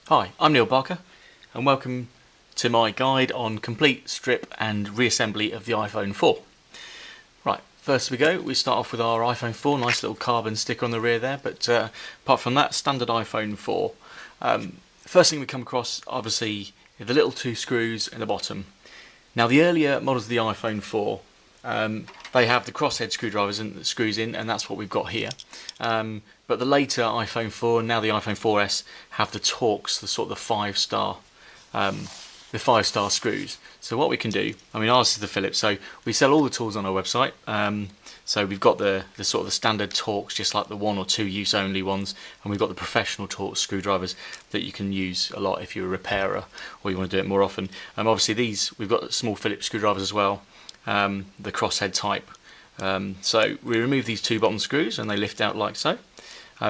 Hi, I'm Neil Barker and welcome to my guide on complete strip and reassembly of the iPhone 4. Right, first we start off with our iPhone 4, nice little carbon sticker on the rear there, but apart from that, standard iPhone 4. First thing we come across, obviously, are the little two screws in the bottom. Now the earlier models of the iPhone 4, they have the crosshead screwdrivers and the screws in, and that's what we've got here. But the later iPhone 4 and now the iPhone 4S have the Torx, the sort of the five-star screws. So what we can do, I mean, ours is the Phillips, so we sell all the tools on our website. So we've got the sort of the standard Torx, just like the 1 or 2 use only ones, and we've got the professional Torx screwdrivers that you can use a lot if you're a repairer or you want to do it more often. Obviously these, we've got small Phillips screwdrivers as well, the crosshead type. So we remove these two bottom screws and they lift out like so.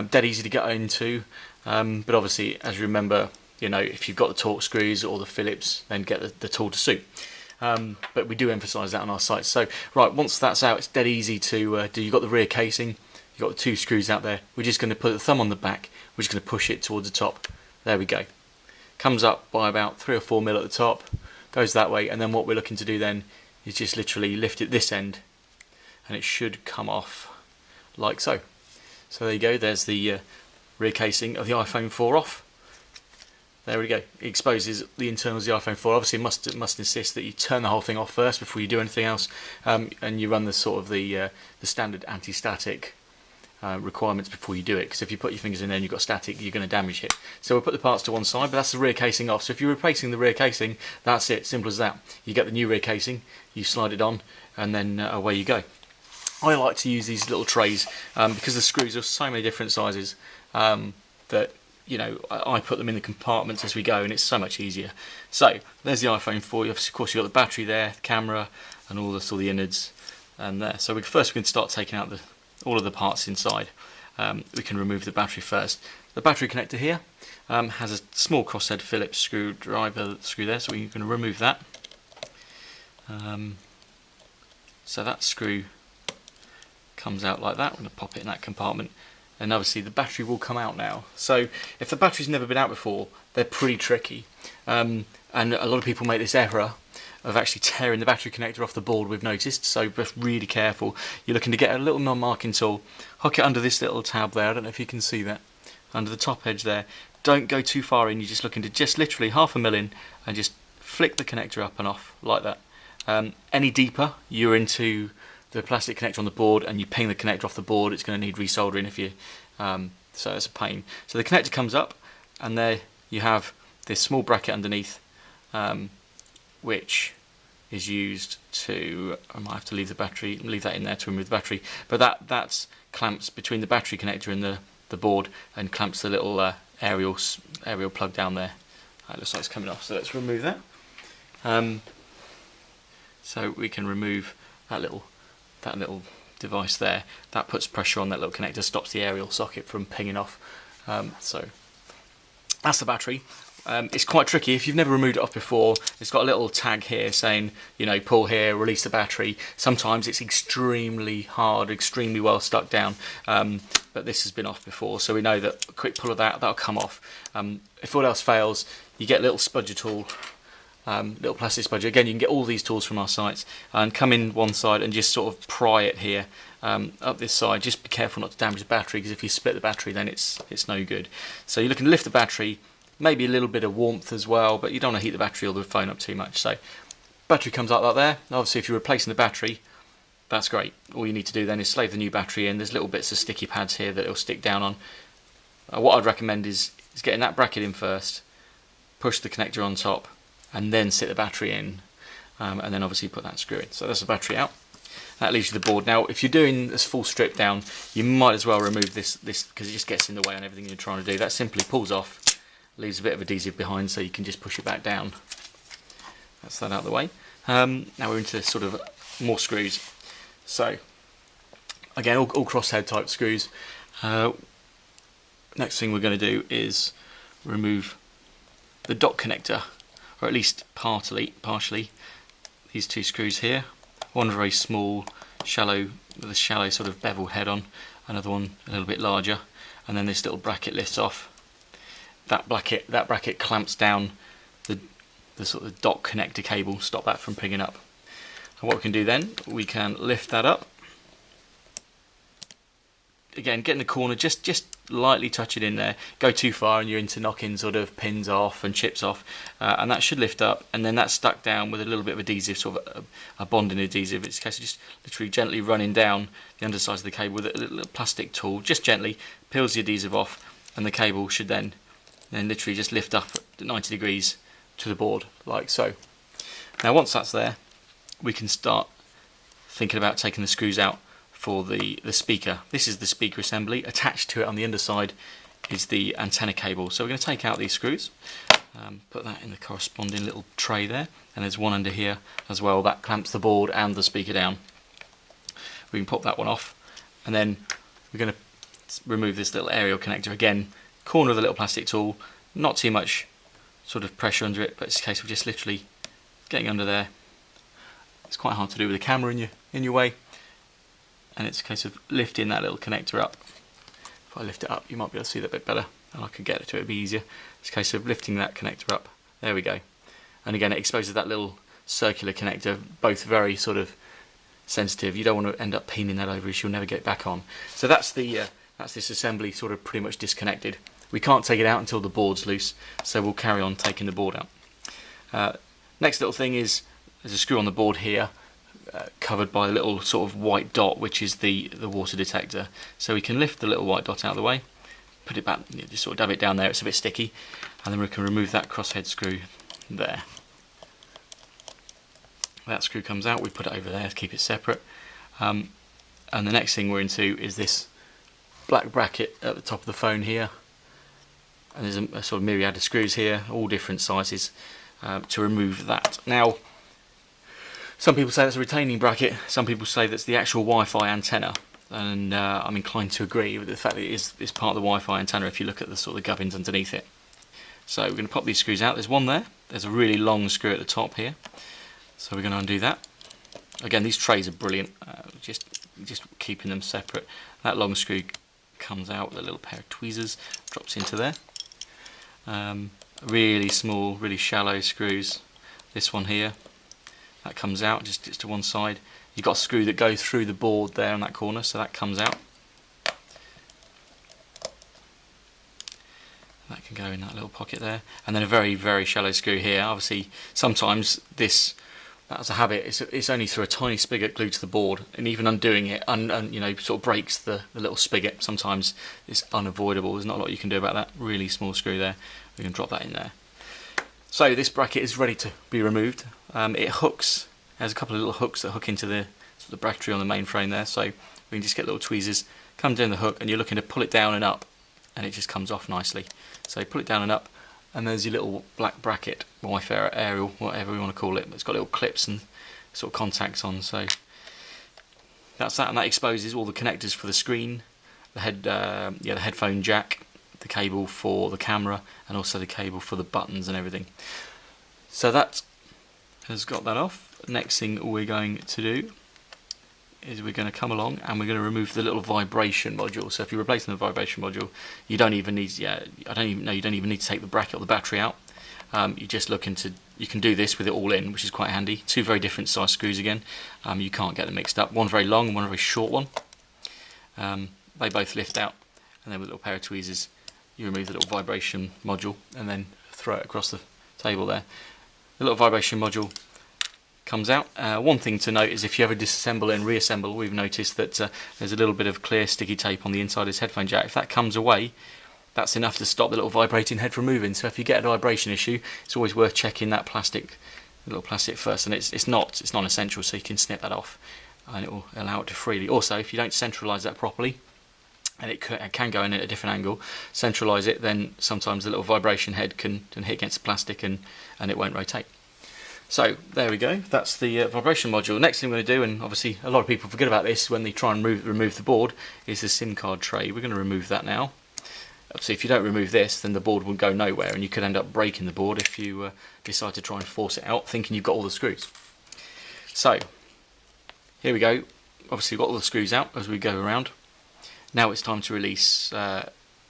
Dead easy to get into, but obviously, as you remember, you know, if you've got the Torx screws or the Phillips, then get the tool to suit. But we do emphasise that on our site. So right, once that's out, it's dead easy to do. You've got the rear casing, you've got the two screws out there. We're just going to put the thumb on the back. We're just going to push it towards the top. There we go. Comes up by about 3 or 4 mil at the top, goes that way, and then what we're looking to do then is just literally lift it this end, and it should come off like so. So there you go, there's the rear casing of the iPhone 4 off. There we go, it exposes the internals of the iPhone 4. Obviously it must insist that you turn the whole thing off first before you do anything else, and you run the sort of the standard anti-static requirements before you do it, because if you put your fingers in there and you've got static, you're going to damage it. So we'll put the parts to one side, but that's the rear casing off. So if you're replacing the rear casing, that's it, simple as that. You get the new rear casing, you slide it on, and then away you go. I like to use these little trays because the screws are so many different sizes that, you know, I put them in the compartments as we go, and it's so much easier. So there's the iPhone 4. Of course, you've got the battery there, the camera, and all the innards, and there. So first we can start taking out all of the parts inside. We can remove the battery first. The battery connector here has a small crosshead Phillips screw there, so we can remove that. So that screw comes out like that. We're going to pop it in that compartment, and obviously the battery will come out now. So if the battery's never been out before, they're pretty tricky, and a lot of people make this error of actually tearing the battery connector off the board, we've noticed. So just really careful. You're looking to get a little non-marking tool, hook it under this little tab there. I don't know if you can see that, under the top edge there. Don't go too far in, you're just looking to just literally 1/2 mm in, and just flick the connector up and off like that. Any deeper, you're into the plastic connector on the board, and you ping the connector off the board, it's going to need resoldering if you so it's a pain. So the connector comes up, and there you have this small bracket underneath, which is used to, I might have to leave that in there to remove the battery, but that's clamps between the battery connector and the board, and clamps the little aerial plug down there. It looks like it's coming off, so let's remove that. So we can remove that little device there. That puts pressure on that little connector, stops the aerial socket from pinging off. So that's the battery. It's quite tricky if you've never removed it off before. It's got a little tag here saying, you know, pull here, release the battery. Sometimes it's extremely hard, extremely well stuck down, but this has been off before, so we know that a quick pull of that'll come off. If all else fails, you get a little spudger tool, little plastic spudger. Again, you can get all these tools from our sites, and come in one side and just sort of pry it here up this side. Just be careful not to damage the battery, because if you split the battery, then it's no good. So you're looking to lift the battery, maybe a little bit of warmth as well, but you don't want to heat the battery or the phone up too much. So battery comes out like there. Obviously if you're replacing the battery, that's great. All you need to do then is slave the new battery in. There's little bits of sticky pads here that it'll stick down on. What I'd recommend is getting that bracket in first, push the connector on top, and then sit the battery in, and then obviously put that screw in. So that's the battery out. That leaves you the board. Now if you're doing this full strip down, you might as well remove this because it just gets in the way on everything you're trying to do. That simply pulls off, leaves a bit of adhesive behind, so you can just push it back down. That's that out of the way. Now we're into sort of more screws. So again, all crosshead type screws. Next thing we're going to do is remove the dot connector, or at least partially these two screws here. One very small, shallow, with a shallow sort of bevel head on, another one a little bit larger, and then this little bracket lifts off. that bracket clamps down the sort of dock connector cable, stop that from picking up. And what we can do then, we can lift that up. Again, get in the corner, just lightly touch it in there. Go too far and you're into knocking sort of pins off and chips off, and that should lift up, and then that's stuck down with a little bit of adhesive, sort of a bonding adhesive. It's a case of just literally gently running down the underside of the cable with a little plastic tool, just gently, peels the adhesive off, and the cable should then literally just lift up at 90 degrees to the board, like so. Now once that's there, we can start thinking about taking the screws out for the speaker. This is the speaker assembly. Attached to it on the underside is the antenna cable. So we're going to take out these screws, put that in the corresponding little tray there, and there's one under here as well that clamps the board and the speaker down. We can pop that one off, and then we're going to remove this little aerial connector. Again, corner of the little plastic tool, not too much sort of pressure under it, but it's a case of just literally getting under there. It's quite hard to do with the camera in your way, and it's a case of lifting that little connector up. If I lift it up, you might be able to see that a bit better, and I could get to it a bit easier. It's a case of lifting that connector up. There we go. And again, it exposes that little circular connector, both very sort of sensitive. You don't want to end up peening that over, as you'll never get it back on. So that's this assembly sort of pretty much disconnected. We can't take it out until the board's loose, so we'll carry on taking the board out. Next little thing is there's a screw on the board here, covered by a little sort of white dot, which is the water detector. So we can lift the little white dot out of the way, put it back, just sort of dab it down there. It's a bit sticky, and then we can remove that crosshead screw there. That screw comes out, we put it over there to keep it separate. And the next thing we're into is this black bracket at the top of the phone here, and there's a sort of myriad of screws here, all different sizes, to remove that. Now, some people say that's a retaining bracket, some people say that's the actual Wi-Fi antenna, and I'm inclined to agree with the fact that it's part of the Wi-Fi antenna if you look at the sort of gubbins underneath it. So we're going to pop these screws out. There's one there, there's a really long screw at the top here, so we're going to undo that. Again, these trays are brilliant, just keeping them separate. That long screw comes out with a little pair of tweezers, drops into there. Really small, really shallow screws. This one here, that comes out just to one side. You've got a screw that goes through the board there on that corner, so that comes out. That can go in that little pocket there. And then a very, very shallow screw here. Obviously, sometimes this, as a habit, it's only through a tiny spigot glued to the board, and even undoing it, sort of breaks the little spigot. Sometimes it's unavoidable. There's not a lot you can do about that. Really small screw there. We can drop that in there. So this bracket is ready to be removed. It hooks. There's a couple of little hooks that hook into the battery on the main frame there. So we can just get little tweezers, come down the hook, and you're looking to pull it down and up, and it just comes off nicely. So pull it down and up, and there's your little black bracket, Wi-Fi aerial, whatever we want to call it. It's got little clips and sort of contacts on. So that's that, and that exposes all the connectors for the screen, the headphone jack, the cable for the camera, and also the cable for the buttons and everything. So that has got that off. Next thing we're going to do is we're going to come along and we're going to remove the little vibration module. So if you're replacing the vibration module, you don't even need you don't even need to take the bracket or the battery out. You can do this with it all in, which is quite handy. Two very different size screws again. You can't get them mixed up. One very long and one very short one. They both lift out, and then with a little pair of tweezers you remove the little vibration module and then throw it across the table there. The little vibration module comes out. One thing to note is if you ever disassemble and reassemble, we've noticed that there's a little bit of clear sticky tape on the inside of this headphone jack. If that comes away, that's enough to stop the little vibrating head from moving. So if you get a vibration issue, it's always worth checking that little plastic first. And it's non-essential, so you can snip that off, and it will allow it to freely. Also, if you don't centralise that properly, and it can go in at a different angle, centralise it, then sometimes the little vibration head can hit against the plastic and it won't rotate. So there we go, that's the vibration module. Next thing we're going to do, and obviously a lot of people forget about this when they try and remove the board, is the SIM card tray. We're going to remove that now. Obviously if you don't remove this, then the board will go nowhere, and you could end up breaking the board if you decide to try and force it out thinking you've got all the screws. So here we go. Obviously we've got all the screws out as we go around. Now it's time to release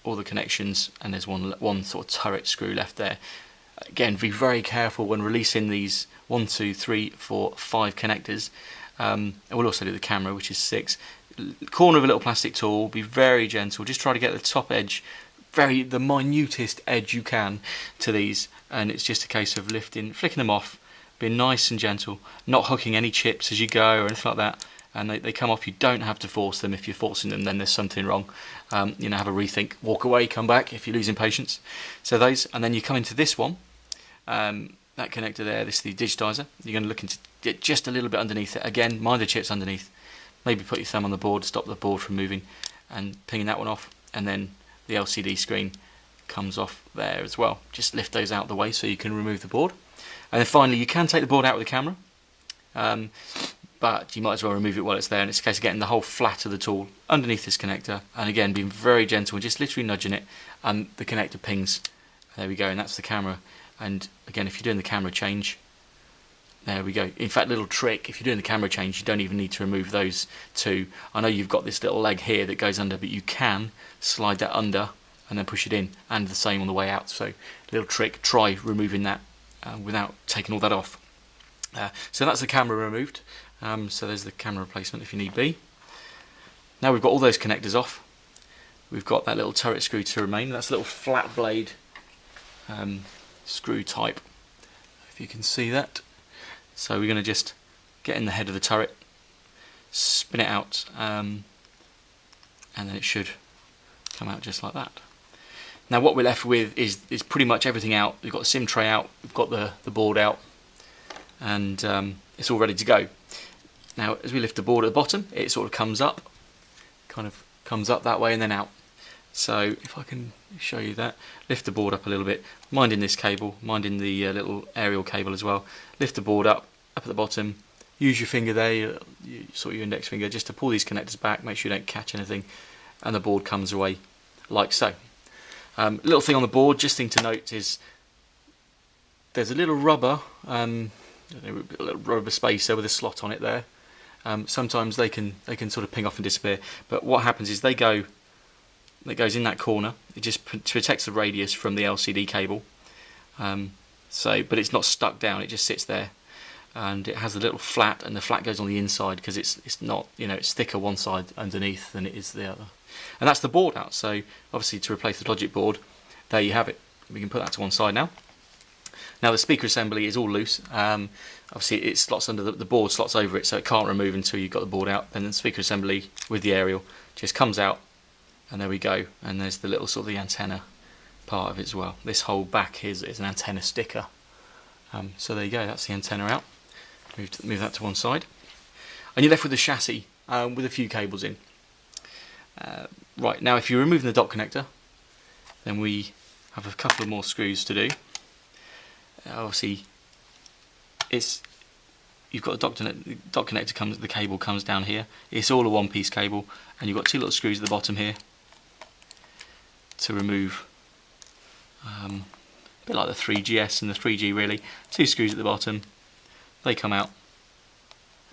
all the connections, and there's one sort of turret screw left there. Again, be very careful when releasing these 1, 2, 3, 4, 5 connectors. And we'll also do the camera, which is 6. Corner of a little plastic tool, be very gentle, just try to get the top edge, the minutest edge you can to these, and it's just a case of flicking them off, being nice and gentle, not hooking any chips as you go or anything like that, and they come off. You don't have to force them. If you're forcing them, then there's something wrong. Have a rethink, walk away, come back if you're losing patience. So those, and then you come into this one, that connector there, this is the digitizer. You're going to look into it just a little bit underneath it. Again, mind the chips underneath. Maybe put your thumb on the board, stop the board from moving, and pinging that one off, and then the LCD screen comes off there as well. Just lift those out of the way so you can remove the board. And then finally, you can take the board out with the camera, but you might as well remove it while it's there, and it's a case of getting the whole flat of the tool underneath this connector, and again being very gentle and just literally nudging it, and the connector pings. There we go, and that's the camera. And again, if you're doing the camera change, there we go. In fact, little trick, if you're doing the camera change, you don't even need to remove those two. I know you've got this little leg here that goes under, but you can slide that under and then push it in, and the same on the way out. So little trick, try removing that without taking all that off. So that's the camera removed. So there's the camera replacement if you need be. Now we've got all those connectors off. We've got that little turret screw to remain. That's a little flat blade screw type, if you can see that. So we're going to just get in the head of the turret, spin it out, and then it should come out just like that. Now what we're left with is pretty much everything out. We've got the SIM tray out, we've got the board out, and it's all ready to go. Now as we lift the board at the bottom, it sort of comes up that way and then out. So if I can show you that, lift the board up a little bit, minding this cable, minding the little aerial cable as well. Lift the board up at the bottom, use your finger there, sort of your index finger, just to pull these connectors back, make sure you don't catch anything, and the board comes away like so. Little thing on the board, just thing to note is there's a little rubber, a little rubber spacer with a slot on it there. Sometimes they can sort of ping off and disappear, but what happens is it goes in that corner. It just protects the radius from the LCD cable. But it's not stuck down. It just sits there, and it has a little flat, and the flat goes on the inside because it's not, it's thicker one side underneath than it is the other. And that's the board out. So obviously to replace the logic board, there you have it. We can put that to one side now. Now the speaker assembly is all loose. Obviously it slots under the board, slots over it, so it can't remove until you've got the board out. Then the speaker assembly with the aerial just comes out. And there we go, and there's the little sort of the antenna part of it as well. This whole back is an antenna sticker. So there you go, that's the antenna out. Move that to one side. And you're left with the chassis with a few cables in. Right, now if you're removing the dot connector, then we have a couple of more screws to do. Obviously, you've got the dot connector the cable comes down here. It's all a one-piece cable, and you've got two little screws at the bottom here to remove, a bit like the 3GS and the 3G really. Two screws at the bottom, they come out,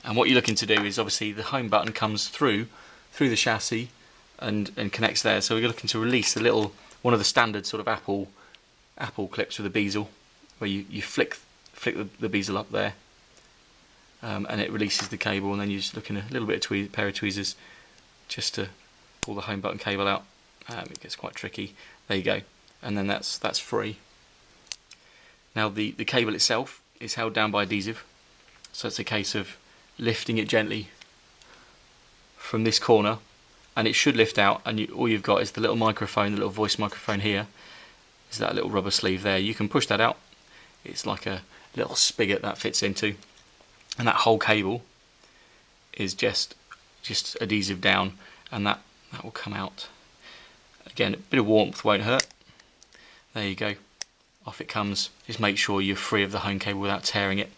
and what you're looking to do is obviously the home button comes through the chassis and connects there. So we're looking to release one of the standard sort of Apple clips with a bezel, where you flick the bezel up there, and it releases the cable, and then you're just looking a little bit of pair of tweezers just to pull the home button cable out. It gets quite tricky. There you go, and then that's free. Now the cable itself is held down by adhesive, so it's a case of lifting it gently from this corner, and it should lift out, and all you've got is the little microphone, the little voice microphone here, is that little rubber sleeve there. You can push that out. It's like a little spigot that fits into, and that whole cable is just adhesive down, and that will come out. Again, a bit of warmth won't hurt. There you go, off it comes. Just make sure you're free of the home cable without tearing it.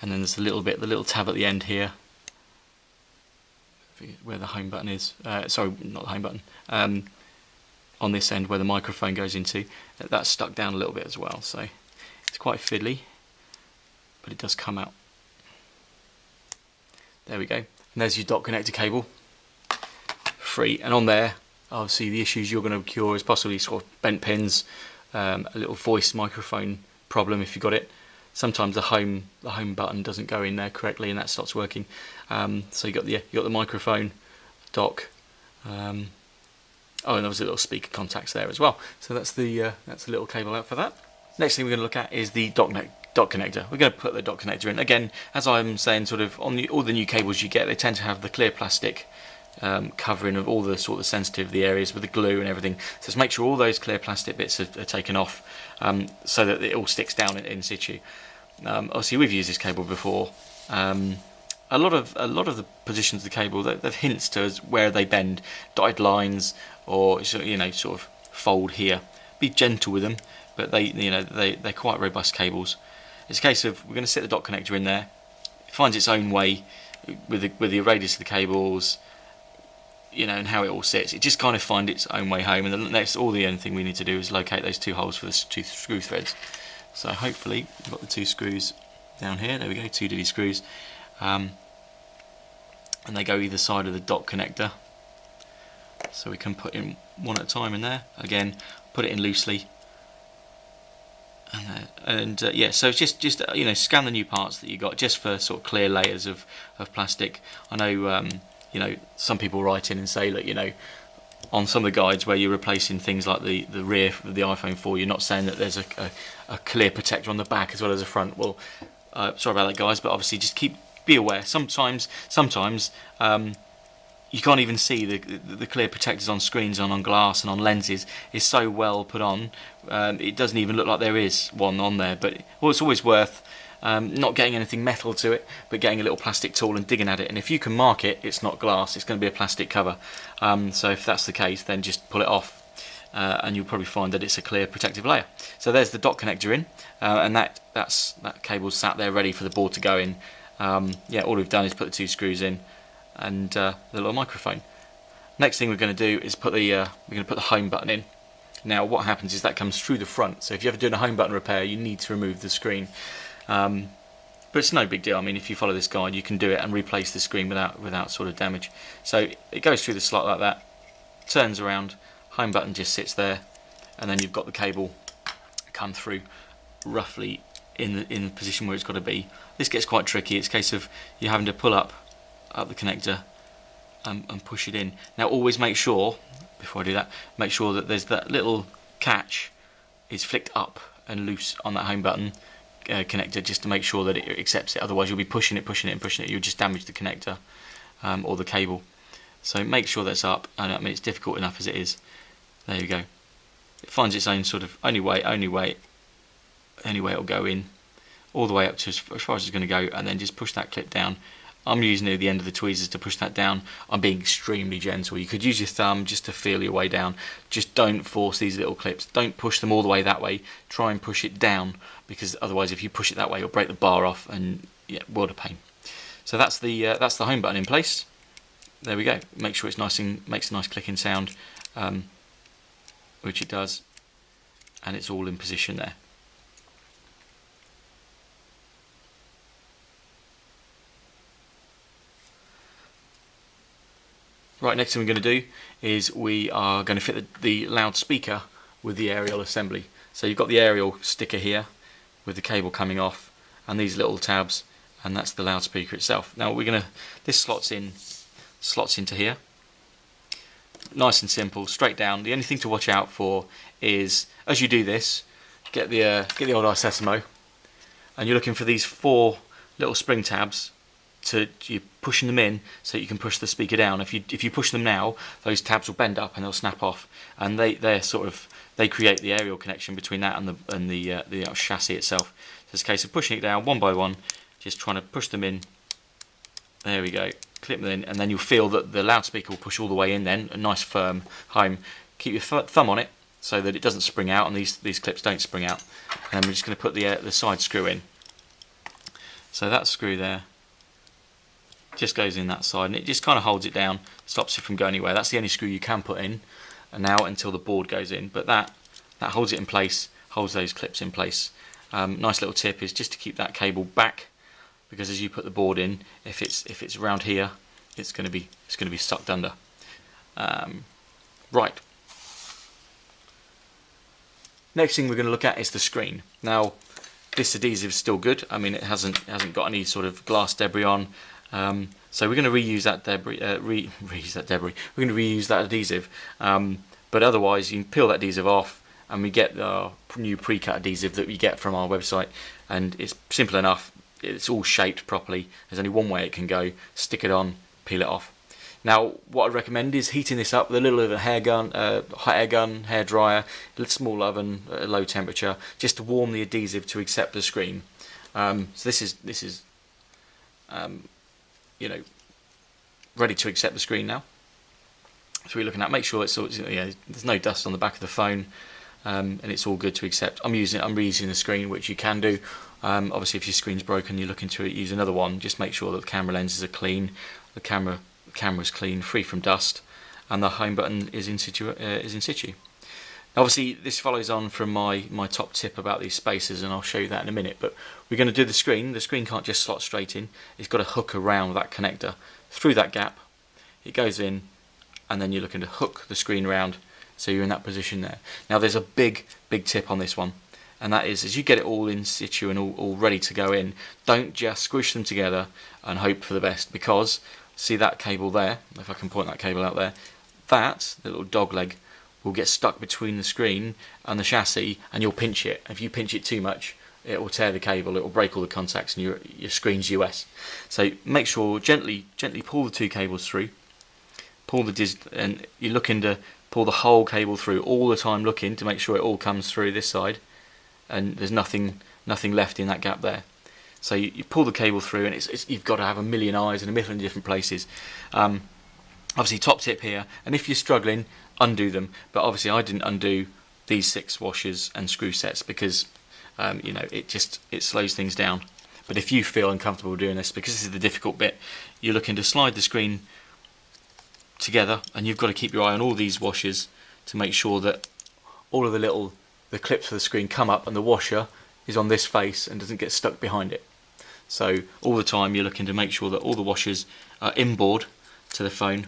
And then there's the little tab at the end here where the home button is. Sorry, not the home button. On this end where the microphone goes into, that's stuck down a little bit as well, so it's quite fiddly, but it does come out. There we go, and there's your dot connector cable, free, and on there obviously the issues you're going to cure is possibly sort of bent pins, a little voice microphone problem if you got it. Sometimes the home button doesn't go in there correctly and that stops working. So you got the microphone dock. Oh, and there was a little speaker contacts there as well. So that's the little cable out for that. Next thing we're going to look at is the dock connector. We're going to put the dock connector in. Again, as I'm saying, sort of on all the new cables you get, they tend to have the clear plastic covering of all the sort of sensitive areas with the glue and everything. So just make sure all those clear plastic bits are taken off, so that it all sticks down in situ. Obviously, we've used this cable before. A lot of the positions of the cable, they've hints to us where they bend, dotted lines, or sort of fold here. Be gentle with them, but they're quite robust cables. It's a case of we're going to sit the dot connector in there. It finds its own way with the radius of the cables, and how it all sits. It just kind of finds its own way home. And the only thing we need to do is locate those two holes for the two screw threads. So hopefully we've got the two screws down here. There we go, 2 DD screws. And they go either side of the dot connector, so we can put in one at a time in there. Again, put it in loosely, and yeah. So it's just scan the new parts that you got, just for sort of clear layers of plastic. I know some people write in and say that on some of the guides where you're replacing things like the rear of the iPhone 4, you're not saying that there's a clear protector on the back as well as the front. Well, sorry about that, guys, but obviously just be aware. Sometimes you can't even see the clear protectors on screens and on glass and on lenses. Is so well put on, it doesn't even look like there is one on there. But it's always worth not getting anything metal to it, but getting a little plastic tool and digging at it. And if you can mark it, it's not glass, it's going to be a plastic cover. So if that's the case, then just pull it off, and you'll probably find that it's a clear protective layer. So there's the dot connector in, and that cable's sat there ready for the board to go in. Yeah, all we've done is put the two screws in and the little microphone. Next thing we're going to do is put the home button in. Now what happens is that comes through the front, so if you're ever doing a home button repair, you need to remove the screen. But it's no big deal. I mean, if you follow this guide, you can do it and replace the screen without sort of damage. So it goes through the slot like that, turns around, home button just sits there, and then you've got the cable come through roughly in the position where it's got to be. This gets quite tricky. It's a case of you having to pull up the connector and push it in. Now always make sure, before I do that, make sure that there's that little catch is flicked up and loose on that home button connector, just to make sure that it accepts it. Otherwise you'll be pushing it, you'll just damage the connector or the cable. So make sure that's up, and I mean it's difficult enough as it is. There you go. It finds its own sort of only way it'll go in, all the way up to as far as it's going to go, and then just push that clip down. I'm using the end of the tweezers to push that down. I'm being extremely gentle. You could use your thumb just to feel your way down. Just don't force these little clips. Don't push them all the way that way. Try and push it down, because otherwise if you push it that way you'll break the bar off, and yeah, world of pain. So that's the home button in place. There we go. Make sure it's nice and makes a nice clicking sound, which it does, and it's all in position there. Right, next thing we're going to do is we are going to fit the loudspeaker with the aerial assembly. So you've got the aerial sticker here with the cable coming off, and these little tabs, and that's the loudspeaker itself. Now this slots into here. Nice and simple, straight down. The only thing to watch out for is, as you do this, get the old Isesimo, and you're looking for these 4 little spring tabs. You're pushing them in so you can push the speaker down. If you push them now, those tabs will bend up and they'll snap off, and they create the aerial connection between that and the chassis itself. So it's a case of pushing it down one by one, just trying to push them in. There we go. Clip them in, and then you'll feel that the loudspeaker will push all the way in. Then a nice firm home. Keep your thumb on it so that it doesn't spring out, and these clips don't spring out. And then we're just going to put the side screw in. So that screw there just goes in that side, and it just kind of holds it down, stops it from going anywhere. That's the only screw you can put in now until the board goes in, but that holds it in place, holds those clips in place. Nice little tip is just to keep that cable back, because as you put the board in, if it's around here, it's going to be sucked under. Right. Next thing we're going to look at is the screen. Now, this adhesive is still good. I mean, it hasn't got any sort of glass debris on. So we're going to reuse that debris. Reuse that debris. We're going to reuse that adhesive. But otherwise, you can peel that adhesive off, and we get the new pre-cut adhesive that we get from our website. And it's simple enough. It's all shaped properly. There's only one way it can go. Stick it on, peel it off. Now, what I'd recommend is heating this up with a little bit of a hot air gun, hair dryer, a small oven at a low temperature, just to warm the adhesive to accept the screen. So this is you know, ready to accept the screen now. So we're looking at, make sure there's no dust on the back of the phone, and it's all good to accept. I'm reusing the screen, which you can do. Obviously, if your screen's broken, you're looking to use another one. Just make sure that the camera lenses are clean, the camera's clean, free from dust, and the home button is in situ. Obviously, this follows on from my top tip about these spacers, and I'll show you that in a minute. But we're going to do the screen. The screen can't just slot straight in. It's got to hook around that connector through that gap. It goes in, and then you're looking to hook the screen around, so you're in that position there. Now, there's a big tip on this one, and that is, as you get it all in situ and all ready to go in, don't just squish them together and hope for the best, because see that cable there, if I can point that cable out there, that, the little dog leg, will get stuck between the screen and the chassis, and you'll pinch it. If you pinch it too much, it will tear the cable, it will break all the contacts, and your screen's US. So make sure, gently pull the two cables through, and you're looking to pull the whole cable through, all the time looking to make sure it all comes through this side, and there's nothing left in that gap there. So you pull the cable through, and you've got to have a million eyes in a million different places. Obviously, top tip here, and if you're struggling, undo them. But obviously, I didn't undo these 6 washers and screw sets because it slows things down. But if you feel uncomfortable doing this, because this is the difficult bit, you're looking to slide the screen together, and you've got to keep your eye on all these washers to make sure that all of the clips for the screen come up, and the washer is on this face and doesn't get stuck behind it. So all the time you're looking to make sure that all the washers are inboard to the phone.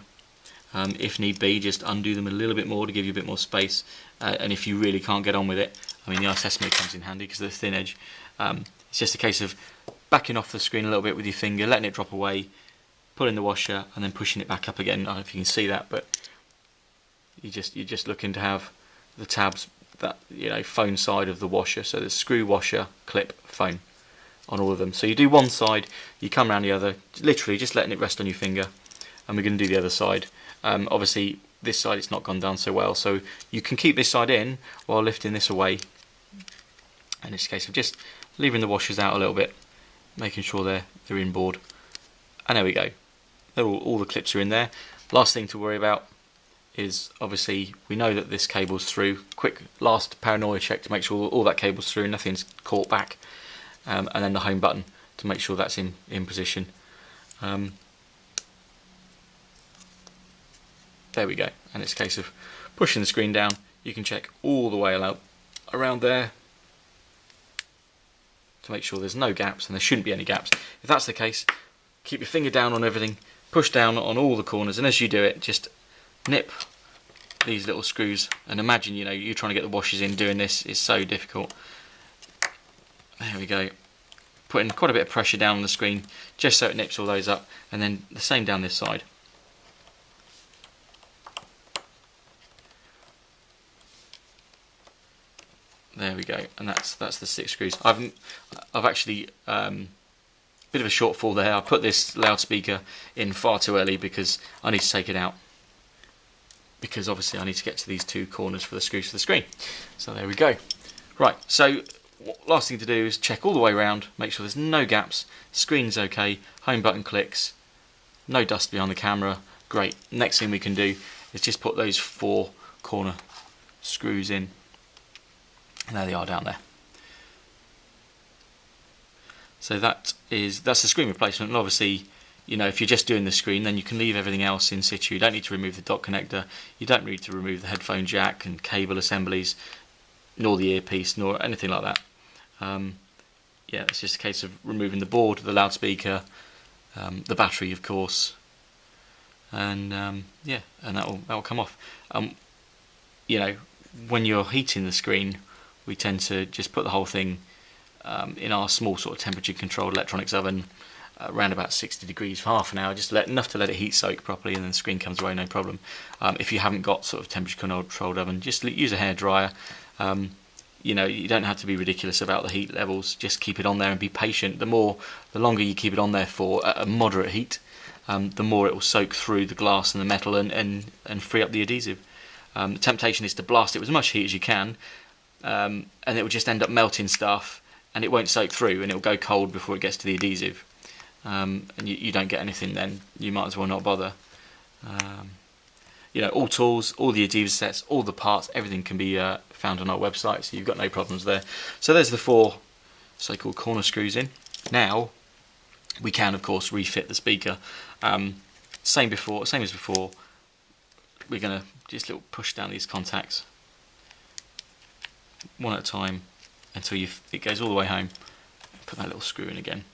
If need be, just undo them a little bit more to give you a bit more space, and if you really can't get on with it, I mean, the iSesame comes in handy because of the thin edge. It's just a case of backing off the screen a little bit with your finger, letting it drop away, pulling the washer, and then pushing it back up again. I don't know if you can see that, but you're just looking to have the tabs, that phone side of the washer, so there's screw, washer, clip, phone on all of them. So you do one side, you come around the other, literally just letting it rest on your finger, and we're going to do the other side. Obviously this side it's not gone down so well, so you can keep this side in while lifting this away, and it's a case of just leaving the washers out a little bit, making sure they're inboard, and there we go. All the clips are in there. Last thing to worry about is, obviously, we know that this cable's through. Quick last paranoia check to make sure all that cable's through, nothing's caught back, and then the home button to make sure that's in position. There we go, and it's a case of pushing the screen down. You can check all the way around there to make sure there's no gaps, and there shouldn't be any gaps. If that's the case, keep your finger down on everything, push down on all the corners, and as you do it, just nip these little screws, and imagine you're trying to get the washers in. Doing this is so difficult. There we go, putting quite a bit of pressure down on the screen just so it nips all those up, and then the same down this side. There we go, and that's the 6 screws. I've actually bit of a shortfall there. I put this loudspeaker in far too early because I need to take it out, because obviously I need to get to these 2 corners for the screws for the screen. So there we go. Right, so last thing to do is check all the way around, make sure there's no gaps, screen's okay, home button clicks, no dust behind the camera. Great. Next thing we can do is just put those 4 corner screws in. And there they are down there. So that's the screen replacement, and obviously, if you're just doing the screen, then you can leave everything else in situ. You don't need to remove the dock connector, you don't need to remove the headphone jack and cable assemblies, nor the earpiece, nor anything like that. Yeah, it's just a case of removing the board, the loudspeaker, the battery, of course, and yeah, and that will come off. you know, when you're heating the screen, we tend to just put the whole thing in our small sort of temperature controlled electronics oven around about 60 degrees for half an hour, just enough to let it heat soak properly, and then the screen comes away no problem. If you haven't got sort of temperature controlled oven, just use a hairdryer. You know, you don't have to be ridiculous about the heat levels, just keep it on there and be patient. The longer you keep it on there for at a moderate heat, the more it will soak through the glass and the metal and free up the adhesive. The temptation is to blast it with as much heat as you can, and it will just end up melting stuff, and it won't soak through, and it will go cold before it gets to the adhesive, and you don't get anything then. You might as well not bother. You know, all tools, all the adhesive sets, all the parts, everything can be found on our website, so you've got no problems there. So there's the 4 so-called corner screws in. Now we can, of course, refit the speaker. Same as before. We're going to just little push down these contacts one at a time until it goes all the way home. Put that little screw in again.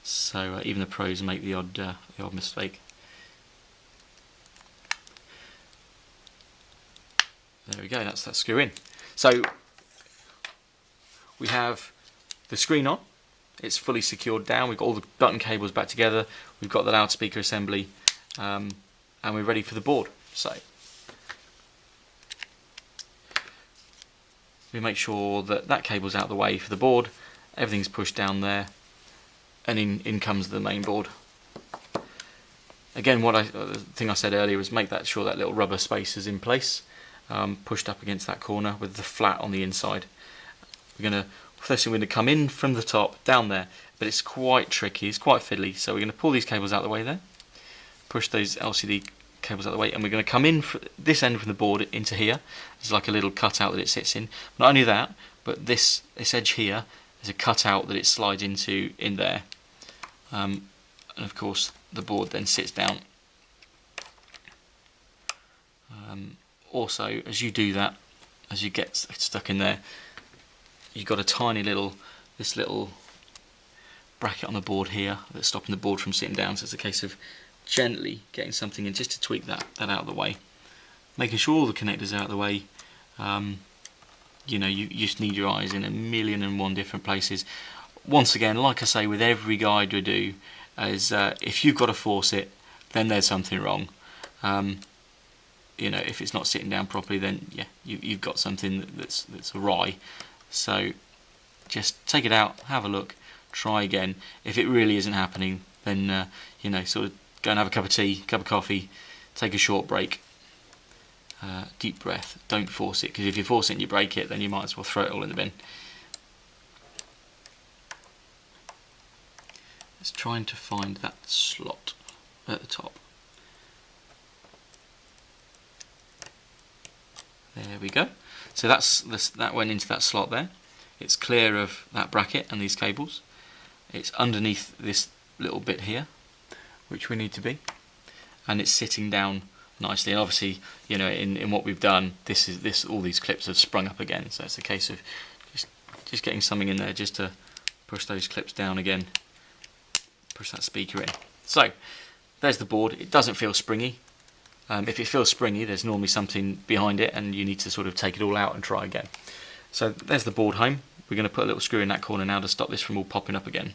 So even the pros make the odd mistake. There we go. That's that screw in. So we have the screen on. It's fully secured down. We've got all the button cables back together. We've got the loudspeaker assembly, and we're ready for the board. So we make sure that cable's out of the way for the board. Everything's pushed down there, and in comes the main board. Again, the thing I said earlier was make sure that little rubber space is in place, pushed up against that corner with the flat on the inside. First thing, we're going to come in from the top down there, but it's quite tricky, it's quite fiddly. So we're going to pull these cables out of the way there, push those LCD cables out of the way, and we're going to come in this end from the board into here. There's like a little cutout that it sits in. Not only that, but this edge here is a cutout that it slides into in there. And of course the board then sits down. Also, as you do that, as you get stuck in there, you've got a tiny little bracket on the board here that's stopping the board from sitting down, so it's a case of gently getting something in just to tweak that out of the way, making sure all the connectors are out of the way. You know, you just need your eyes in 1,000,001 different places. Once again, like I say with every guide we do, is if you've got to force it, then there's something wrong. You know, if it's not sitting down properly, then yeah, you've got something that's awry. So just take it out, have a look, try again. If it really isn't happening, then you know, sort of go and have a cup of tea, cup of coffee, take a short break, deep breath. Don't force it, because if you force it and you break it, then you might as well throw it all in the bin. It's trying to find that slot at the top. There we go. So that went into that slot there. It's clear of that bracket and these cables. It's underneath this little bit here, which we need to be, and it's sitting down nicely. And obviously, you know, in what we've done, all these clips have sprung up again. So it's a case of just getting something in there just to push those clips down again, push that speaker in. So there's the board. It doesn't feel springy. If it feels springy, there's normally something behind it, and you need to sort of take it all out and try again. So there's the board home. We're going to put a little screw in that corner now to stop this from all popping up again.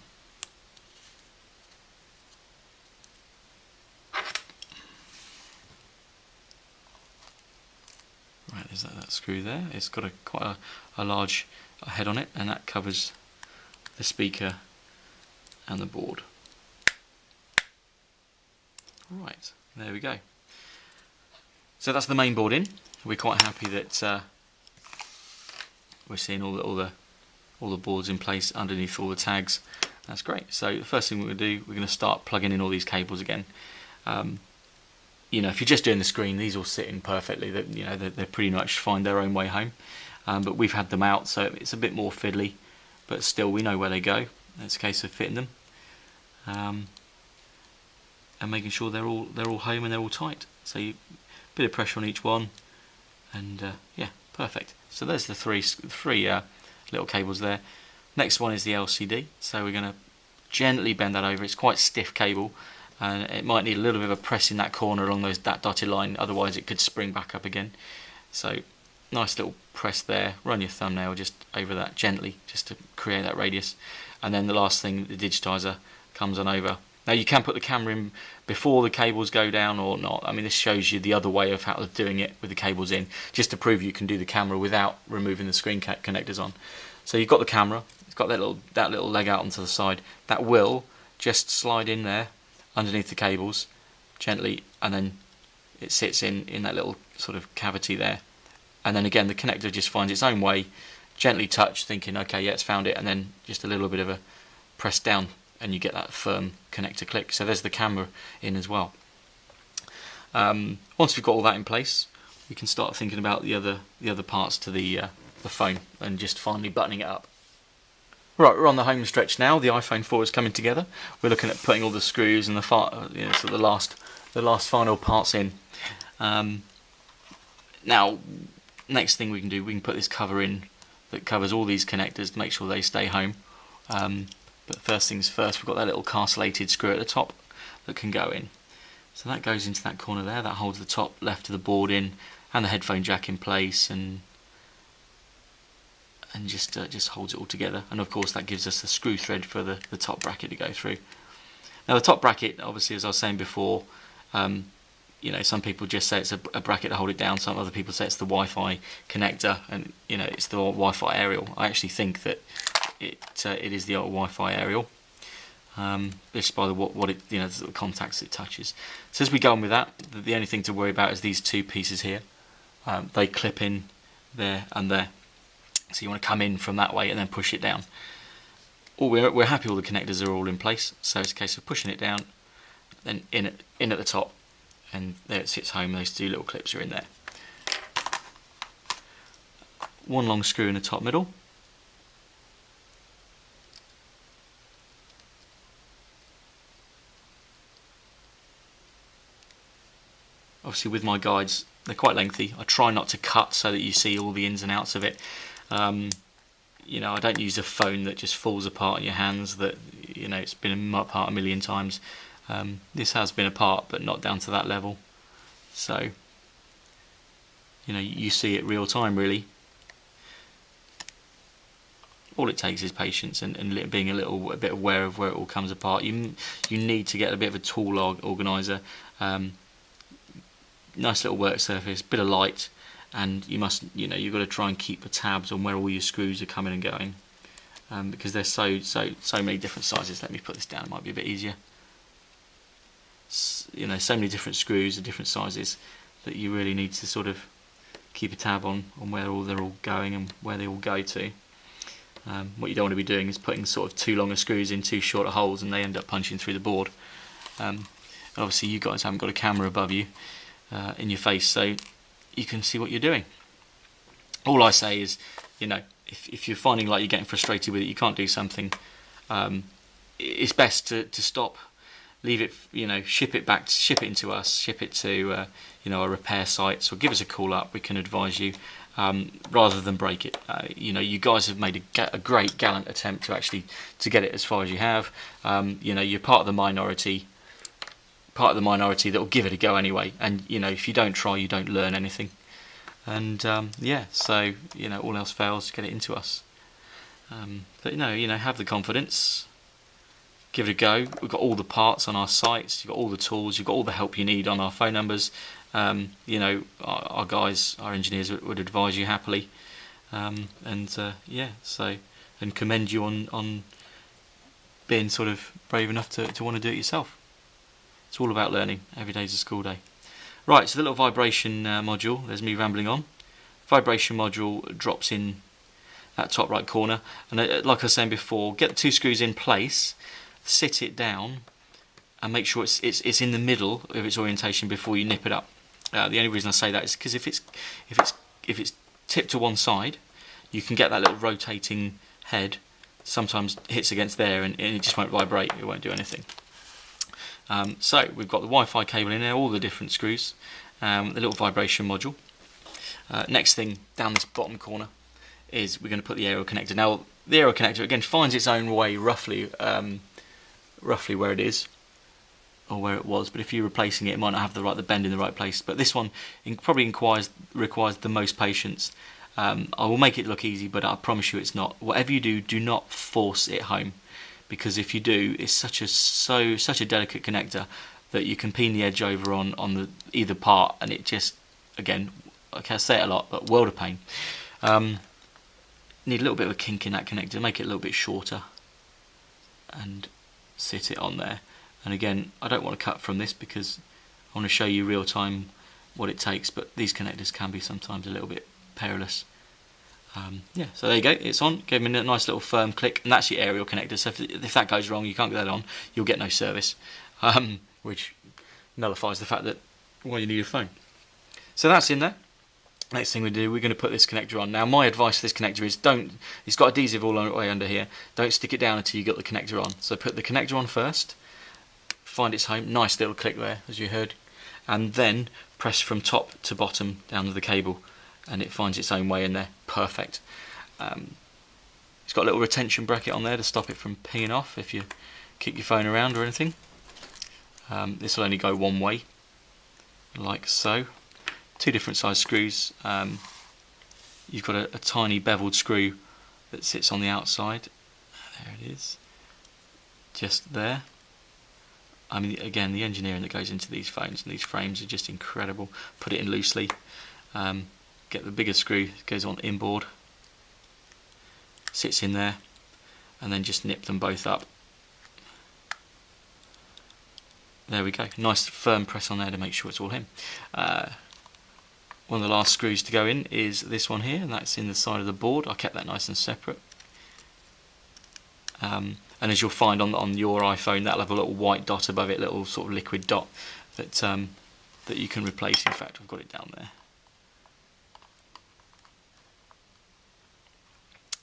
Right, there's that screw there. It's got quite a large head on it, and that covers the speaker and the board. Right, there we go. So that's the main board in. We're quite happy that we're seeing all the boards in place underneath all the tags. That's great. So the first thing we're going to do, we're going to start plugging in all these cables again. You know, if you're just doing the screen, these all sit in perfectly. You know, they pretty much find their own way home. But we've had them out, so it's a bit more fiddly. But still, we know where they go. It's a case of fitting them and making sure they're all home and they're all tight. So bit of pressure on each one, and yeah, perfect. So there's the three little cables there. Next one is the LCD, so we're going to gently bend that over. It's quite stiff cable, and it might need a little bit of a press in that corner along that dotted line, otherwise it could spring back up again. So nice little press there, run your thumbnail just over that gently, just to create that radius, and then the last thing, the digitizer comes on over. Now you can put the camera in before the cables go down or not. I mean, this shows you the other way of how of doing it with the cables in, just to prove you can do the camera without removing the screen connectors on. So you've got the camera, it's got that little leg out onto the side, that will just slide in there underneath the cables gently, and then it sits in that little sort of cavity there. And then again, the connector just finds its own way, gently touch, thinking, okay, yeah, it's found it, and then just a little bit of a press down, and you get that firm connector click. So there's the camera in as well. Once we've got all that in place, we can start thinking about the other parts to the phone, and just finally buttoning it up. Right, we're on the home stretch now. The iPhone 4 is coming together. We're looking at putting all the screws and the sort of the last final parts in. Now, next thing we can do, we can put this cover in that covers all these connectors to make sure they stay home. But first things first, we've got that little castellated screw at the top that can go in. So that goes into that corner there. That holds the top left of the board in, and the headphone jack in place, and just holds it all together. And of course, that gives us the screw thread for the top bracket to go through. Now, the top bracket, obviously, as I was saying before, some people just say it's a bracket to hold it down. Some other people say it's the Wi-Fi connector, and it's the Wi-Fi aerial. I actually think that it is the old Wi-Fi aerial, just by the contacts it touches. So as we go on with that, the only thing to worry about is these two pieces here. They clip in there and there, so you want to come in from that way and then push it down. We're happy all the connectors are all in place, so it's a case of pushing it down, then in at the top, and there it sits home. Those two little clips are in there. One long screw in the top middle. Obviously, with my guides, they're quite lengthy. I try not to cut so that you see all the ins and outs of it. I don't use a phone that just falls apart in your hands, that it's been apart a million times. This has been apart, but not down to that level. So you see it real time, really. All it takes is patience and being a bit aware of where it all comes apart. You need to get a bit of a tool organizer. Nice little work surface, bit of light, and you've got to try and keep the tabs on where all your screws are coming and going, because there's so many different sizes. Let me put this down, it might be a bit easier. So many different screws of different sizes that you really need to sort of keep a tab on where they're all going and where they all go to. What you don't want to be doing is putting sort of too longer screws in too shorter holes, and they end up punching through the board. Obviously, you guys haven't got a camera above you in your face, so you can see what you're doing. All I say is, if you're finding like you're getting frustrated with it, you can't do something, it's best to stop, leave it, ship it into us, ship it to a repair site, so give us a call up, we can advise you, rather than break it. You guys have made a great gallant attempt to get it as far as you have. You're part of the minority that will give it a go anyway, and if you don't try, you don't learn anything. And so all else fails, get it into us. But have the confidence, give it a go. We've got all the parts on our sites, you've got all the tools, you've got all the help you need on our phone numbers. Our guys, our engineers would advise you happily, and commend you on being sort of brave enough to want to do it yourself. It's all about learning. Every day's a school day. Right, so the little vibration module, there's me rambling on. Vibration module drops in that top right corner, and like I was saying before, get the two screws in place, sit it down, and make sure it's in the middle of its orientation before you nip it up. The only reason I say that is because if it's tipped to one side, you can get that little rotating head sometimes hits against there, and it just won't vibrate. It won't do anything. So we've got the Wi-Fi cable in there, all the different screws, the little vibration module. Next thing down this bottom corner is we're going to put the aerial connector. Now the aerial connector again finds its own way roughly where it is. or where it was, but if you're replacing it, it might not have the bend in the right place. But this one probably requires the most patience. I will make it look easy, but I promise you it's not. Whatever you do, do not force it home, because if you do, it's such a delicate connector that you can peen the edge over on either part, and it just, again, I say it a lot, but world of pain. Need a little bit of a kink in that connector, make it a little bit shorter, and sit it on there. And again, I don't want to cut from this because I want to show you real time what it takes, but these connectors can be sometimes a little bit perilous. Yeah, so there you go, it's on. Gave me a nice little firm click, and that's your aerial connector. So if that goes wrong, you can't get that on, you'll get no service, which nullifies the fact that, well, you need a phone. So that's in there. Next thing we do, we're going to put this connector on. Now, my advice for this connector is it's got adhesive all the way under here, don't stick it down until you get the connector on. So put the connector on first, find its home, nice little click there, as you heard, and then press from top to bottom down to the cable, and it finds its own way in there. Perfect. It's got a little retention bracket on there to stop it from pinging off if you kick your phone around or anything. This will only go one way, like so. Two different size screws. You've got a tiny beveled screw that sits on the outside. There it is, just there. I mean, again, the engineering that goes into these phones and these frames are just incredible. Put it in loosely, get the bigger screw, goes on inboard, sits in there, and then just nip them both up. There we go, nice firm press on there to make sure it's all in. One of the last screws to go in is this one here, and that's in the side of the board. I kept that nice and separate. And as you'll find on your iPhone, that'll have a little white dot above it, little sort of liquid dot that you can replace. In fact, I've got it down there.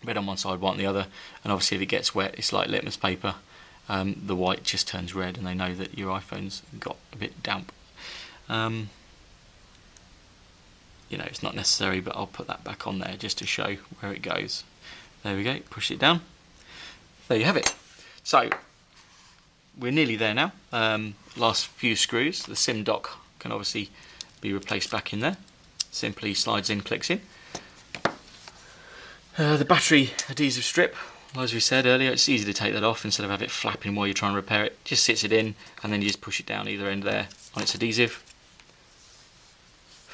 Red on one side, white on the other, and obviously if it gets wet, it's like litmus paper. The white just turns red, and they know that your iPhone's got a bit damp. You know, it's not necessary, but I'll put that back on there just to show where it goes. There we go, push it down. There you have it. So, we're nearly there now. Last few screws. The SIM dock can obviously be replaced back in there. Simply slides in, clicks in. The battery adhesive strip, as we said earlier, it's easy to take that off instead of have it flapping while you're trying to repair it. Just sits it in, and then you just push it down either end there on its adhesive.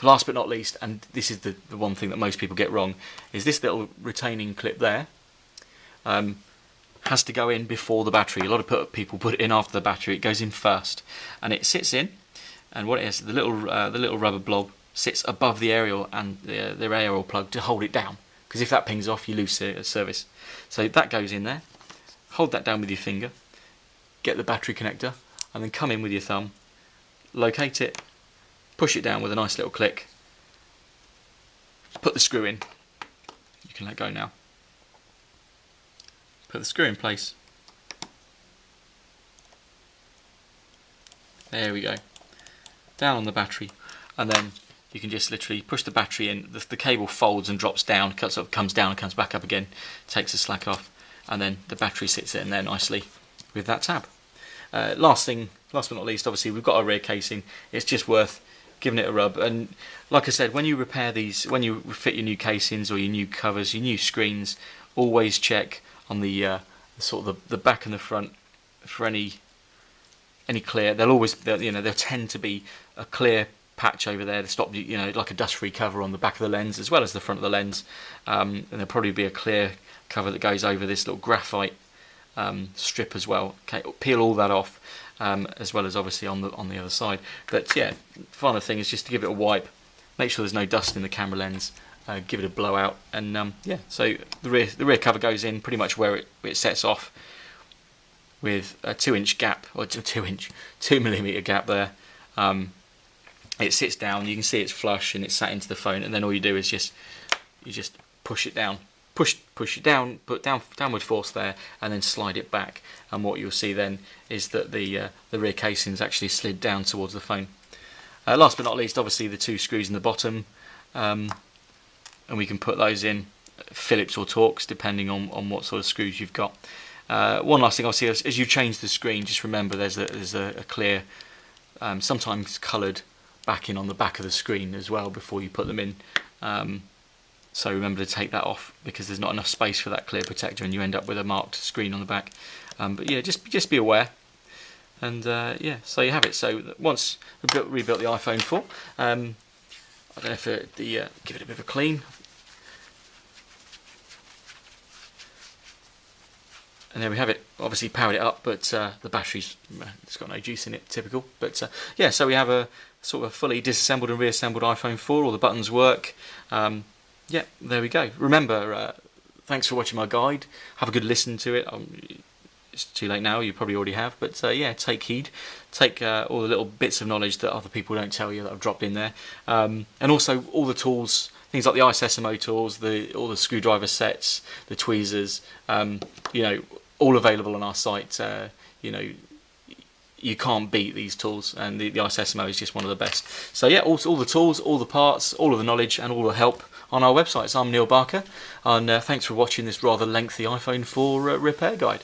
Last but not least, and this is the one thing that most people get wrong, is this little retaining clip there has to go in before the battery. A lot of people put it in after the battery. It goes in first, and it sits in, and what it is, the little rubber blob sits above the aerial and the aerial plug to hold it down, because if that pings off, you lose service. So that goes in there. Hold that down with your finger, get the battery connector, and then come in with your thumb, locate it, push it down with a nice little click, put the screw in. You can let go now. Put the screw in place. There we go. Down on the battery, and then you can just literally push the battery in. The cable folds and drops down, comes down and comes back up again, takes the slack off, and then the battery sits in there nicely with that tab. Last but not least, obviously we've got our rear casing. It's just worth giving it a rub, and like I said, when you repair these, when you fit your new casings or your new covers, your new screens, always check on the sort of the back and the front for any clear. They'll tend to be a clear patch over there to stop, like a dust-free cover on the back of the lens as well as the front of the lens, and there'll probably be a clear cover that goes over this little graphite strip as well. Okay, peel all that off. As well as obviously on the other side. But yeah, final thing is just to give it a wipe, make sure there's no dust in the camera lens, give it a blowout, and yeah. So the rear cover goes in pretty much where it sets off, with a 2-inch gap, or 2mm gap there. It sits down. You can see it's flush and it's sat into the phone, and then all you do is just push it down. Push it down, put downward force there, and then slide it back. And what you'll see then is that the rear casing's actually slid down towards the phone. Last but not least, obviously the two screws in the bottom, and we can put those in Phillips or Torx depending on what sort of screws you've got. One last thing I'll see as you change the screen, just remember there's a clear sometimes coloured backing on the back of the screen as well before you put them in. So remember to take that off, because there's not enough space for that clear protector and you end up with a marked screen on the back. But yeah, just be aware. And yeah, so you have it. So once we've rebuilt the iPhone 4, I don't know if give it a bit of a clean. And there we have it. Obviously powered it up, but the battery's, it's got no juice in it, typical. But yeah, so we have a sort of a fully disassembled and reassembled iPhone 4. All the buttons work. Yeah, there we go. Remember, thanks for watching my guide. Have a good listen to it. It's too late now, you probably already have. But yeah, take heed. Take all the little bits of knowledge that other people don't tell you that I've dropped in there. And also all the tools, things like the ISSMO tools, all the screwdriver sets, the tweezers, you know, all available on our site. You know, you can't beat these tools, and the ISSMO is just one of the best. So yeah, all the tools, all the parts, all of the knowledge and all the help on our website. So I'm Neil Barker, and thanks for watching this rather lengthy iPhone 4 repair guide.